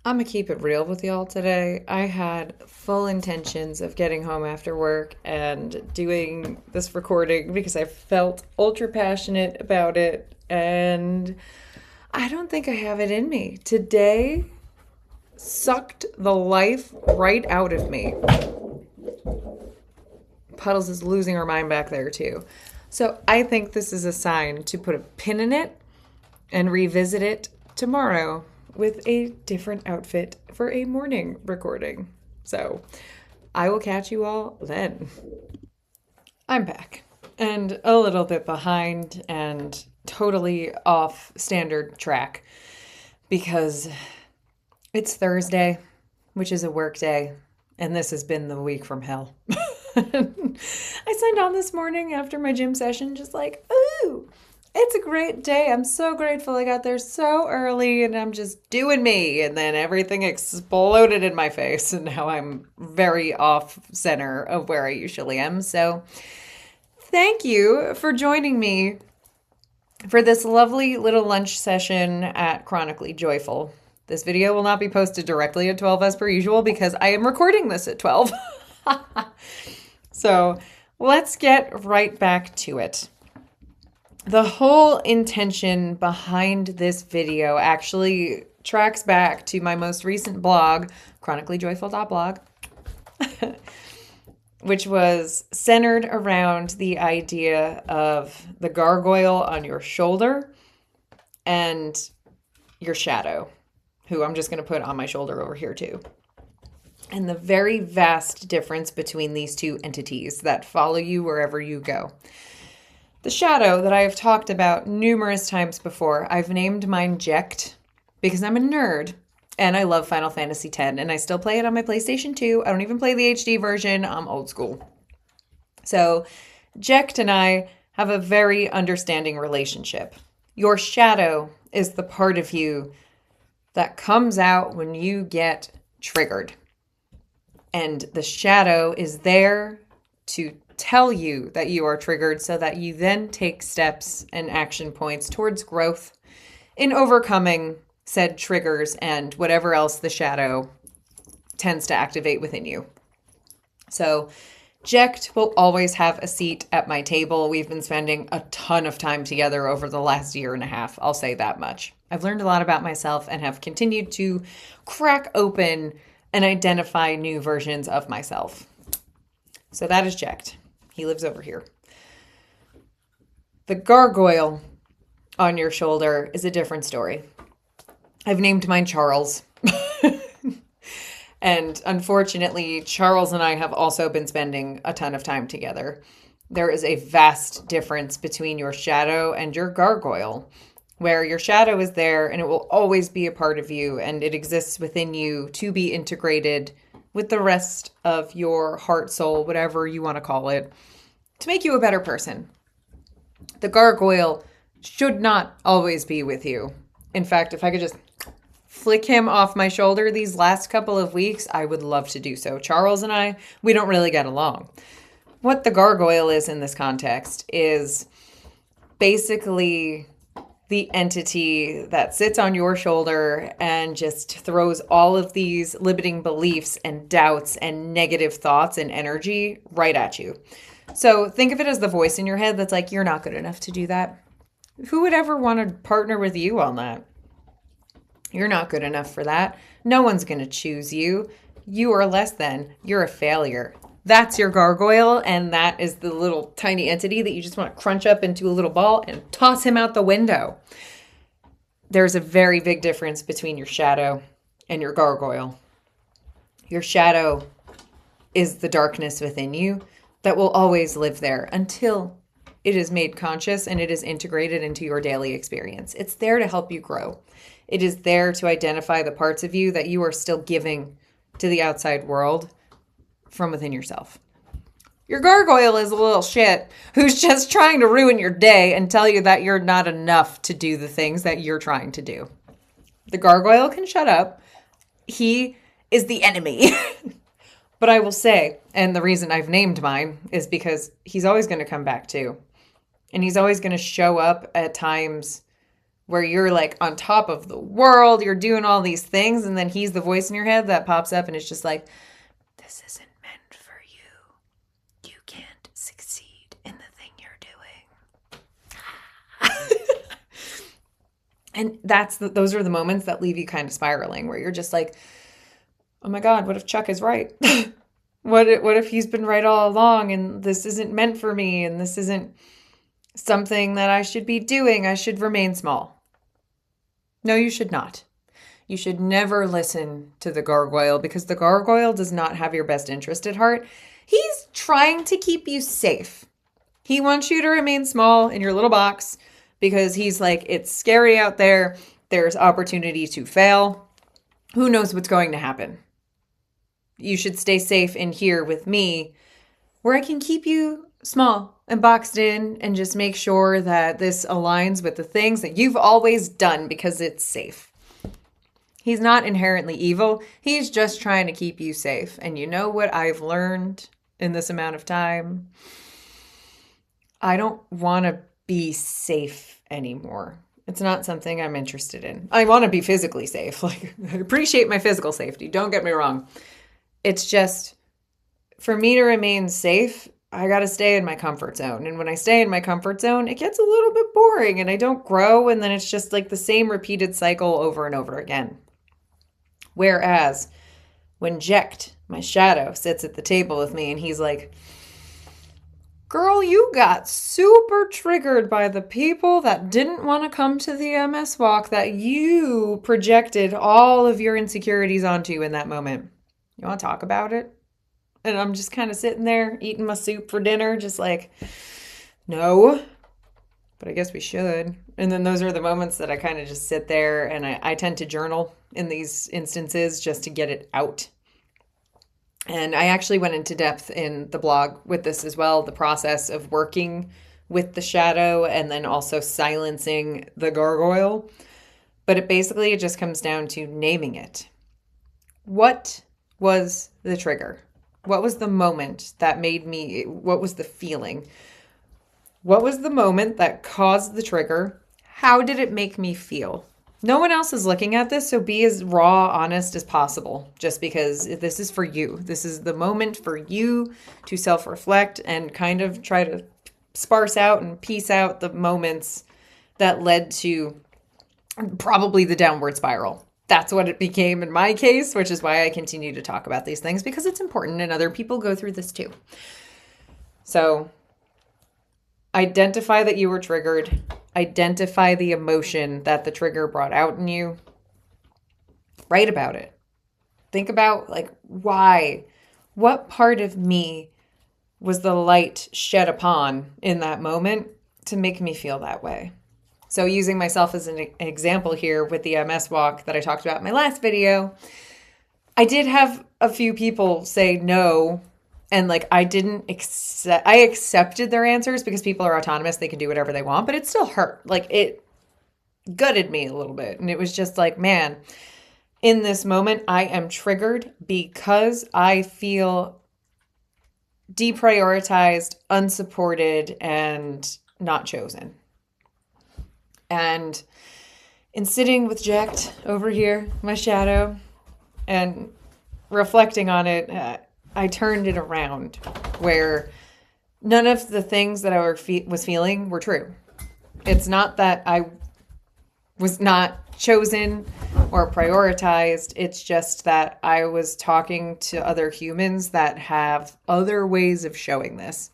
I'm gonna keep it real with y'all today. I had full intentions of getting home after work and doing this recording because I felt ultra passionate about it, and I don't think I have it in me. Today sucked the life right out of me. Puddles is losing her mind back there, too. So I think this is a sign to put a pin in it and revisit it tomorrow with a different outfit for a morning recording. So I will catch you all then. I'm back and a little bit behind and totally off standard track because it's Thursday, which is a work day, and this has been the week from hell. I signed on this morning after my gym session, just like, ooh, it's a great day. I'm so grateful I got there so early and I'm just doing me. And then everything exploded in my face. And now I'm very off center of where I usually am. So thank you for joining me for this lovely little lunch session at Chronically Joyful. This video will not be posted directly at 12 as per usual because I am recording this at 12. So let's get right back to it. The whole intention behind this video actually tracks back to my most recent blog, chronicallyjoyful.blog, which was centered around the idea of the gargoyle on your shoulder and your shadow, who I'm just going to put on my shoulder over here too. And the very vast difference between these two entities that follow you wherever you go. The shadow that I have talked about numerous times before, I've named mine Jecht because I'm a nerd and I love Final Fantasy X and I still play it on my PlayStation 2. I don't even play the HD version. I'm old school. So Jecht and I have a very understanding relationship. Your shadow is the part of you that comes out when you get triggered. And the shadow is there to tell you that you are triggered so that you then take steps and action points towards growth in overcoming said triggers and whatever else the shadow tends to activate within you. So Jecht will always have a seat at my table. We've been spending a ton of time together over the last year and a half. I'll say that much. I've learned a lot about myself and have continued to crack open and identify new versions of myself. So that is Jecht. He lives over here. The gargoyle on your shoulder is a different story. I've named mine Charles. And unfortunately, Charles and I have also been spending a ton of time together. There is a vast difference between your shadow and your gargoyle, where your shadow is there and it will always be a part of you and it exists within you to be integrated with the rest of your heart, soul, whatever you want to call it, to make you a better person. The gargoyle should not always be with you. In fact, if I could just flick him off my shoulder these last couple of weeks, I would love to do so. Charles and I, we don't really get along. What the gargoyle is in this context is basically the entity that sits on your shoulder and just throws all of these limiting beliefs and doubts and negative thoughts and energy right at you. So think of it as the voice in your head that's like, you're not good enough to do that. Who would ever want to partner with you on that? You're not good enough for that. No one's going to choose you. You are less than. You're a failure. That's your gargoyle, and that is the little tiny entity that you just want to crunch up into a little ball and toss him out the window. There's a very big difference between your shadow and your gargoyle. Your shadow is the darkness within you that will always live there until it is made conscious and it is integrated into your daily experience. It's there to help you grow. It is there to identify the parts of you that you are still giving to the outside world from within yourself. Your gargoyle is a little shit who's just trying to ruin your day and tell you that you're not enough to do the things that you're trying to do. The gargoyle can shut up. He is the enemy. But I will say, and the reason I've named mine is because he's always going to come back too. And he's always going to show up at times where you're like on top of the world, you're doing all these things, and then he's the voice in your head that pops up and it's just like, this isn't meant for you. You can't succeed in the thing you're doing. And those are the moments that leave you kind of spiraling, where you're just like, oh my God, what if Chuck is right? What if he's been right all along and this isn't meant for me and this isn't something that I should be doing? I should remain small. No, you should not. You should never listen to the gargoyle, because the gargoyle does not have your best interest at heart. He's trying to keep you safe. He wants you to remain small in your little box because he's like, it's scary out there. There's opportunity to fail. Who knows what's going to happen? You should stay safe in here with me, where I can keep you small and boxed in and just make sure that this aligns with the things that you've always done because it's safe. He's not inherently evil. He's just trying to keep you safe. And you know what I've learned in this amount of time? I don't want to be safe anymore. It's not something I'm interested in. I want to be physically safe. Like, I appreciate my physical safety. Don't get me wrong. It's just, for me to remain safe, I got to stay in my comfort zone. And when I stay in my comfort zone, it gets a little bit boring and I don't grow. And then it's just like the same repeated cycle over and over again. Whereas when Jecht, my shadow, sits at the table with me and he's like, girl, you got super triggered by the people that didn't want to come to the MS walk that you projected all of your insecurities onto in that moment. You want to talk about it? And I'm just kind of sitting there eating my soup for dinner, just like, no, but I guess we should. And then those are the moments that I kind of just sit there, and I tend to journal in these instances just to get it out. And I actually went into depth in the blog with this as well, the process of working with the shadow and then also silencing the gargoyle. But it just comes down to naming it. What was the trigger? What was the moment that what was the feeling? What was the moment that caused the trigger? How did it make me feel? No one else is looking at this, so be as raw, honest as possible, just because this is for you. This is the moment for you to self-reflect and kind of try to sparse out and piece out the moments that led to probably the downward spiral. That's what it became in my case, which is why I continue to talk about these things, because it's important and other people go through this too. So identify that you were triggered. Identify the emotion that the trigger brought out in you. Write about it. Think about like why. What part of me was the light shed upon in that moment to make me feel that way? So using myself as an example here with the MS walk that I talked about in my last video, I did have a few people say no. And like, I accepted their answers because people are autonomous. They can do whatever they want, but it still hurt. Like, it gutted me a little bit. And it was just like, man, in this moment, I am triggered because I feel deprioritized, unsupported, and not chosen. And in sitting with Jecht over here, my shadow, and reflecting on it, I turned it around where none of the things that I was feeling were true. It's not that I was not chosen or prioritized. It's just that I was talking to other humans that have other ways of showing this.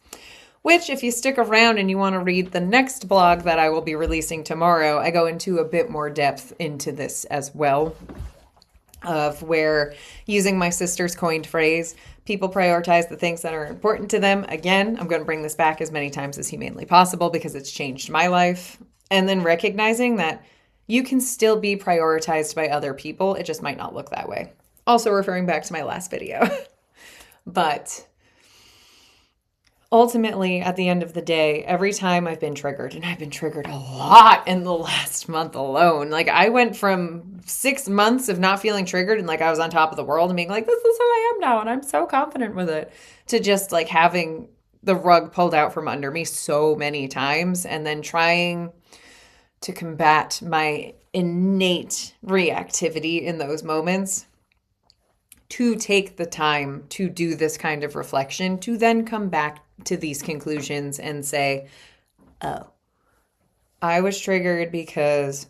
Which, if you stick around and you want to read the next blog that I will be releasing tomorrow, I go into a bit more depth into this as well. Of where, using my sister's coined phrase, people prioritize the things that are important to them. Again, I'm going to bring this back as many times as humanly possible because it's changed my life. And then recognizing that you can still be prioritized by other people. It just might not look that way. Also referring back to my last video. But ultimately, at the end of the day, every time I've been triggered, and I've been triggered a lot in the last month alone. Like, I went from 6 months of not feeling triggered and like I was on top of the world and being like, this is who I am now and I'm so confident with it, to just like having the rug pulled out from under me so many times and then trying to combat my innate reactivity in those moments, to take the time to do this kind of reflection, to then come back to these conclusions and say, oh, I was triggered because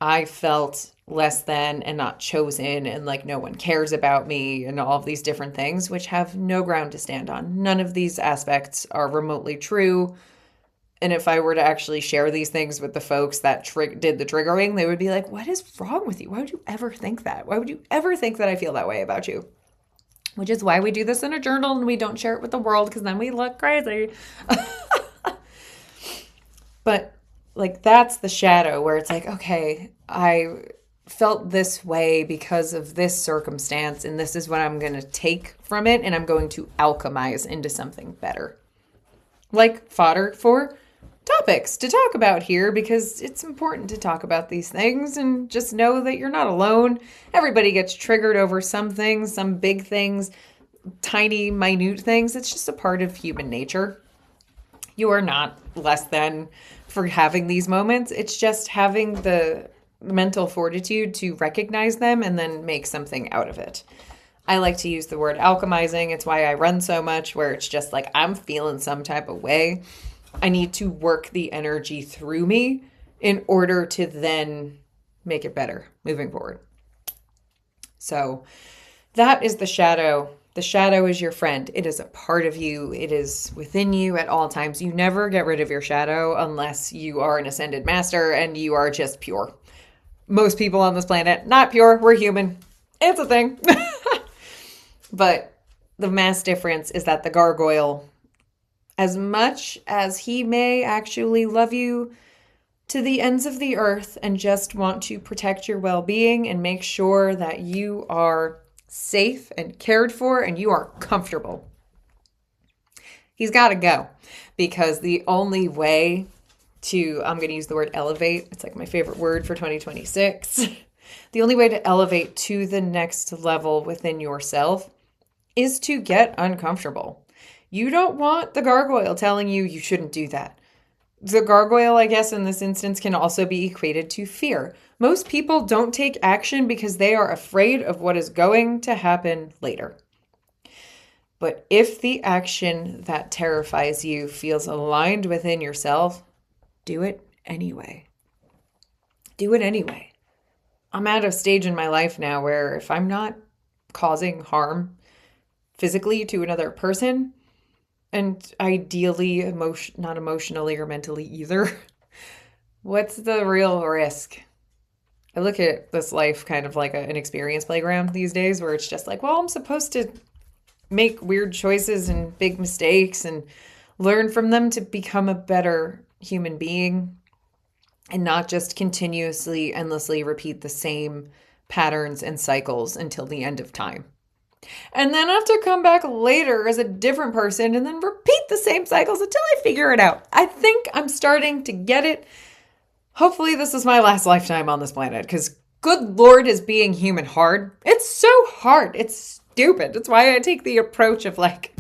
I felt less than and not chosen and like no one cares about me and all of these different things, which have no ground to stand on. None of these aspects are remotely true. And if I were to actually share these things with the folks that did the triggering, they would be like, what is wrong with you? Why would you ever think that? Why would you ever think that I feel that way about you? Which is why we do this in a journal and we don't share it with the world, because then we look crazy. But like, that's the shadow where it's like, okay, I felt this way because of this circumstance, and this is what I'm going to take from it, and I'm going to alchemize into something better. Like fodder for topics to talk about here, because it's important to talk about these things and just know that you're not alone. Everybody gets triggered over some things, some big things, tiny, minute things. It's just a part of human nature. You are not less than for having these moments. It's just having the mental fortitude to recognize them and then make something out of it. I like to use the word alchemizing. It's why I run so much, where it's just like, I'm feeling some type of way. I need to work the energy through me in order to then make it better moving forward. So that is the shadow. The shadow is your friend. It is a part of you. It is within you at all times. You never get rid of your shadow unless you are an ascended master and you are just pure. Most people on this planet, not pure. We're human. It's a thing. But the mass difference is that the gargoyle, as much as he may actually love you to the ends of the earth and just want to protect your well-being and make sure that you are safe and cared for and you are comfortable, he's got to go, because the only way to, I'm going to use the word elevate. It's like my favorite word for 2026. The only way to elevate to the next level within yourself is to get uncomfortable. You don't want the gargoyle telling you you shouldn't do that. The gargoyle, I guess, in this instance can also be equated to fear. Most people don't take action because they are afraid of what is going to happen later. But if the action that terrifies you feels aligned within yourself, do it anyway. Do it anyway. I'm at a stage in my life now where if I'm not causing harm physically to another person, and ideally not emotionally or mentally either, what's the real risk? I look at this life kind of like an experience playground these days, where it's just like, well, I'm supposed to make weird choices and big mistakes and learn from them to become a better human being, and not just continuously, endlessly repeat the same patterns and cycles until the end of time. And then have to come back later as a different person and then repeat the same cycles until I figure it out. I think I'm starting to get it. Hopefully this is my last lifetime on this planet, because good Lord, is being human hard. It's so hard. It's stupid. It's why I take the approach of like,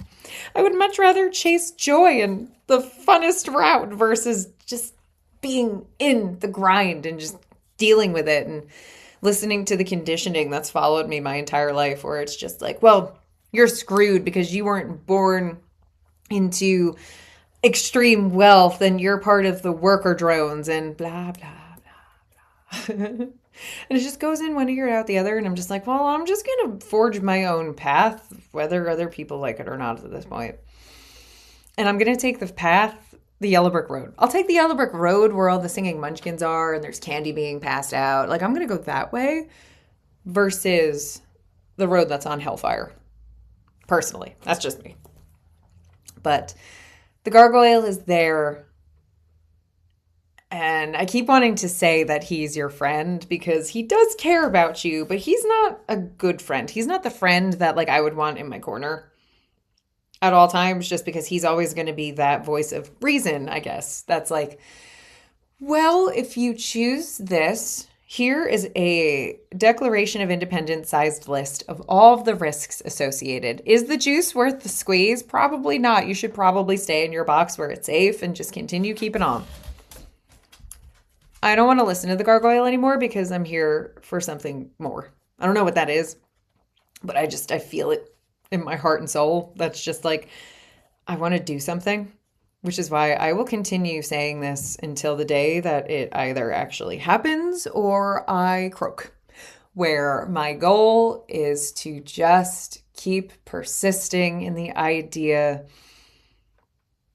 I would much rather chase joy and the funnest route versus just being in the grind and just dealing with it and listening to the conditioning that's followed me my entire life, where it's just like, well, you're screwed because you weren't born into extreme wealth and you're part of the worker drones and blah, blah, blah, blah. And it just goes in one ear out the other. And I'm just like, well, I'm just going to forge my own path, whether other people like it or not at this point. And I'm going to take the path, the yellow brick road. I'll take the yellow brick road where all the singing munchkins are and there's candy being passed out. Like, I'm going to go that way versus the road that's on hellfire. Personally, that's just me. But the gargoyle is there. And I keep wanting to say that he's your friend because he does care about you, but he's not a good friend. He's not the friend that like I would want in my corner at all times, just because he's always going to be that voice of reason, I guess. That's like, well, if you choose this, here is a Declaration of Independence sized list of all of the risks associated. Is the juice worth the squeeze? Probably not. You should probably stay in your box where it's safe and just continue keeping on. I don't want to listen to the gargoyle anymore because I'm here for something more. I don't know what that is, but I feel it in my heart and soul. That's just like, I want to do something, which is why I will continue saying this until the day that it either actually happens or I croak. Where my goal is to just keep persisting in the idea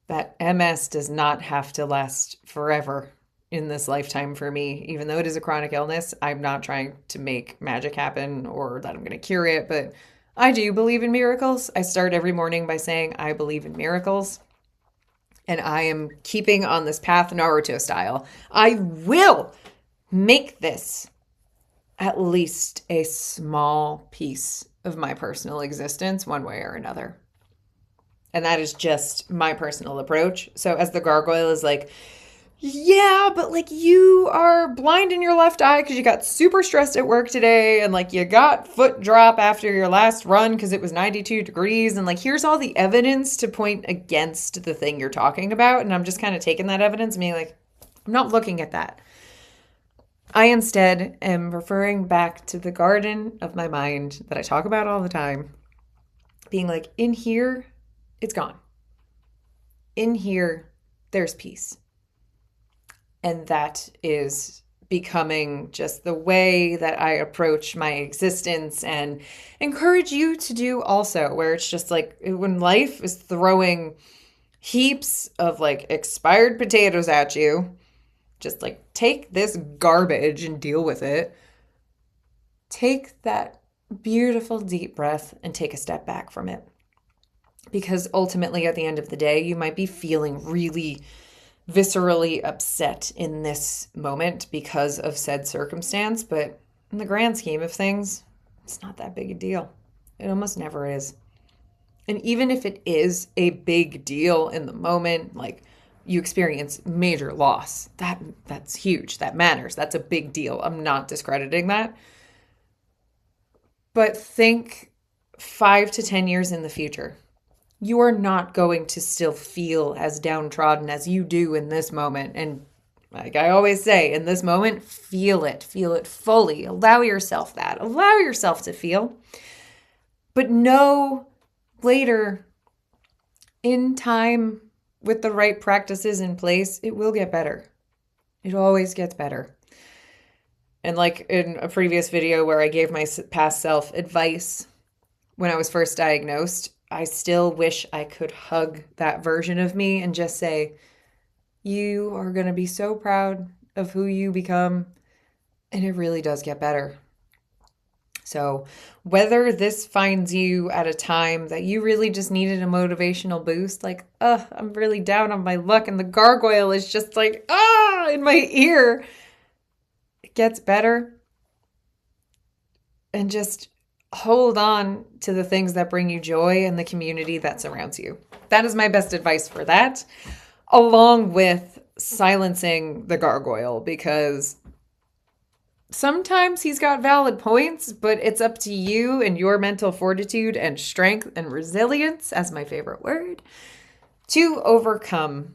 that MS does not have to last forever in this lifetime for me. Even though it is a chronic illness, I'm not trying to make magic happen or that I'm going to cure it, but I do believe in miracles. I start every morning by saying I believe in miracles. And I am keeping on this path Naruto style. I will make this at least a small piece of my personal existence, one way or another. And that is just my personal approach. So as the gargoyle is like, yeah, but like you are blind in your left eye because you got super stressed at work today and like you got foot drop after your last run because it was 92 degrees. And like, here's all the evidence to point against the thing you're talking about. And I'm just kind of taking that evidence and being like, I'm not looking at that. I instead am referring back to the garden of my mind that I talk about all the time, being like, in here, it's gone. In here, there's peace. And that is becoming just the way that I approach my existence and encourage you to do also, where it's just like when life is throwing heaps of like expired potatoes at you, just like take this garbage and deal with it. Take that beautiful deep breath and take a step back from it. Because ultimately, at the end of the day, you might be feeling really viscerally upset in this moment because of said circumstance. But in the grand scheme of things, it's not that big a deal. It almost never is. And even if it is a big deal in the moment, like you experience major loss, that's huge. That matters. That's a big deal. I'm not discrediting that. But think 5 to 10 years in the future. You are not going to still feel as downtrodden as you do in this moment. And like I always say, in this moment, feel it fully. Allow yourself that. Allow yourself to feel. But know later, in time, with the right practices in place, it will get better. It always gets better. And like in a previous video where I gave my past self advice when I was first diagnosed, I still wish I could hug that version of me and just say, you are going to be so proud of who you become. And it really does get better. So whether this finds you at a time that you really just needed a motivational boost, like, I'm really down on my luck and the gargoyle is just like, in my ear, it gets better. And just hold on to the things that bring you joy and the community that surrounds you. That is my best advice for that, along with silencing the gargoyle, because sometimes he's got valid points, but it's up to you and your mental fortitude and strength and resilience, as my favorite word, to overcome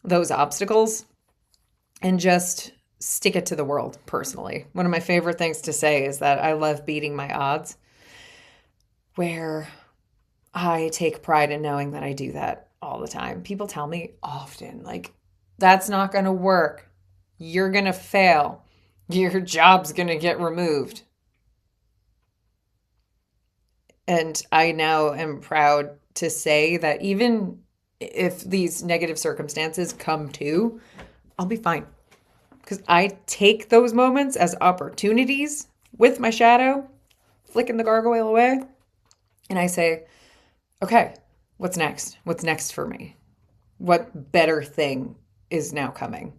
those obstacles and just stick it to the world personally. One of my favorite things to say is that I love beating my odds, where I take pride in knowing that I do that all the time. People tell me often, like, that's not going to work. You're going to fail. Your job's going to get removed. And I now am proud to say that even if these negative circumstances come to, I'll be fine. Because I take those moments as opportunities with my shadow, flicking the gargoyle away. And I say, okay, what's next? What's next for me? What better thing is now coming?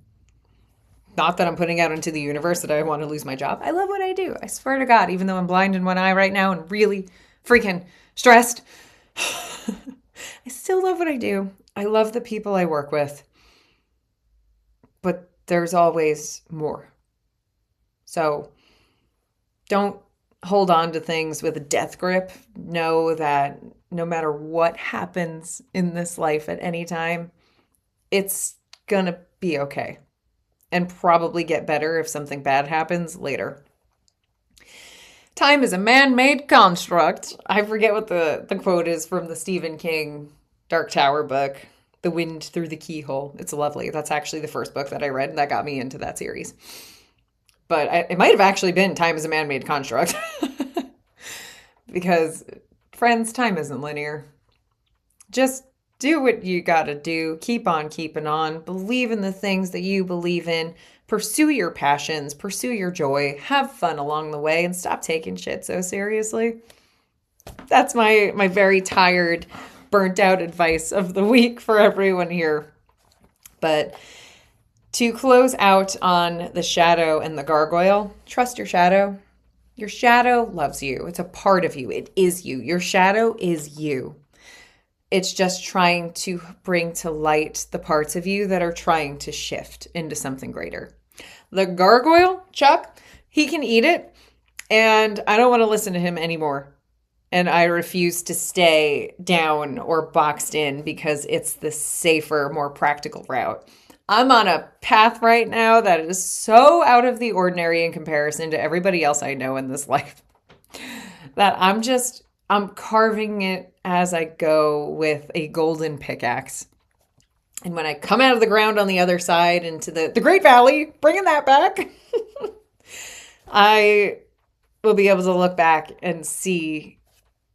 Not that I'm putting out into the universe that I want to lose my job. I love what I do. I swear to God, even though I'm blind in one eye right now and really freaking stressed, I still love what I do. I love the people I work with. But there's always more. So don't hold on to things with a death grip. Know that no matter what happens in this life at any time, it's going to be okay. and probably get better if something bad happens later. Time is a man-made construct. I forget what the quote is from the Stephen King Dark Tower book, The Wind Through the Keyhole. It's lovely. That's actually the first book that I read, and that got me into that series. But it might have actually been Time is a Man-Made Construct. Because, friends, time isn't linear. Just do what you gotta do. Keep on keeping on. Believe in the things that you believe in. Pursue your passions. Pursue your joy. Have fun along the way, and stop taking shit so seriously. That's my very tired, burnt out advice of the week for everyone here. But to close out on the shadow and the gargoyle, trust your shadow. Your shadow loves you. It's a part of you. It is you. Your shadow is you. It's just trying to bring to light the parts of you that are trying to shift into something greater. The gargoyle, Chuck, he can eat it, and I don't want to listen to him anymore. And I refuse to stay down or boxed in because it's the safer, more practical route. I'm on a path right now that is so out of the ordinary in comparison to everybody else I know in this life that I'm carving it as I go with a golden pickaxe. And when I come out of the ground on the other side into the Great Valley, bringing that back, I will be able to look back and see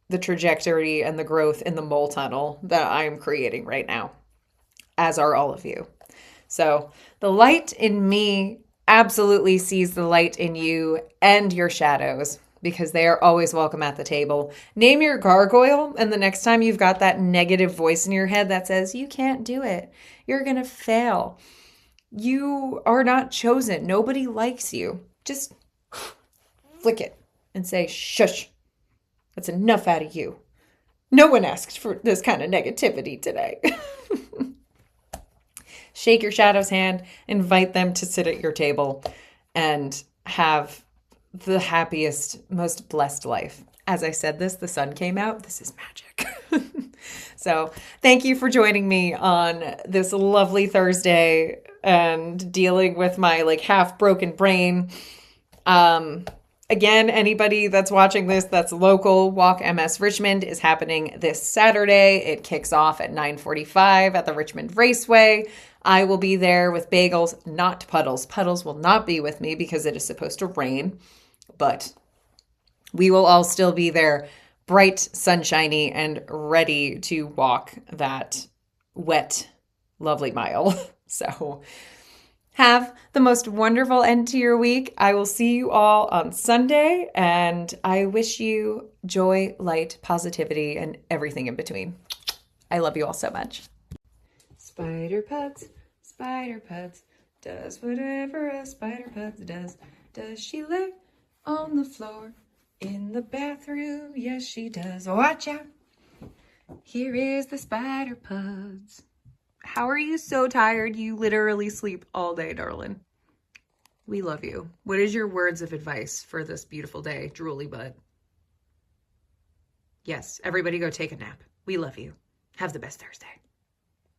the trajectory and the growth in the mole tunnel that I'm creating right now, as are all of you. So the light in me absolutely sees the light in you and your shadows, because they are always welcome at the table. Name your gargoyle, and the next time you've got that negative voice in your head that says, you can't do it, you're going to fail, you are not chosen, nobody likes you, just flick it and say, shush, that's enough out of you. No one asked for this kind of negativity today. Shake your shadow's hand, invite them to sit at your table, and have the happiest, most blessed life. As I said this, the sun came out. This is magic. So thank you for joining me on this lovely Thursday and dealing with my half broken brain. Again, anybody that's watching this that's local, Walk MS Richmond is happening this Saturday. It kicks off at 9:45 at the Richmond Raceway. I will be there with bagels, not Puddles. Puddles will not be with me because it is supposed to rain, but we will all still be there, bright, sunshiny, and ready to walk that wet, lovely mile. So have the most wonderful end to your week. I will see you all on Sunday, and I wish you joy, light, positivity, and everything in between. I love you all so much. Spider Puds, does whatever a Spider Puds does. Does she live on the floor in the bathroom? Yes, she does. Watch out. Here is the Spider Puds. How are you so tired? You literally sleep all day, darling. We love you. What is your words of advice for this beautiful day, drooly butt? Yes, everybody go take a nap. We love you. Have the best Thursday.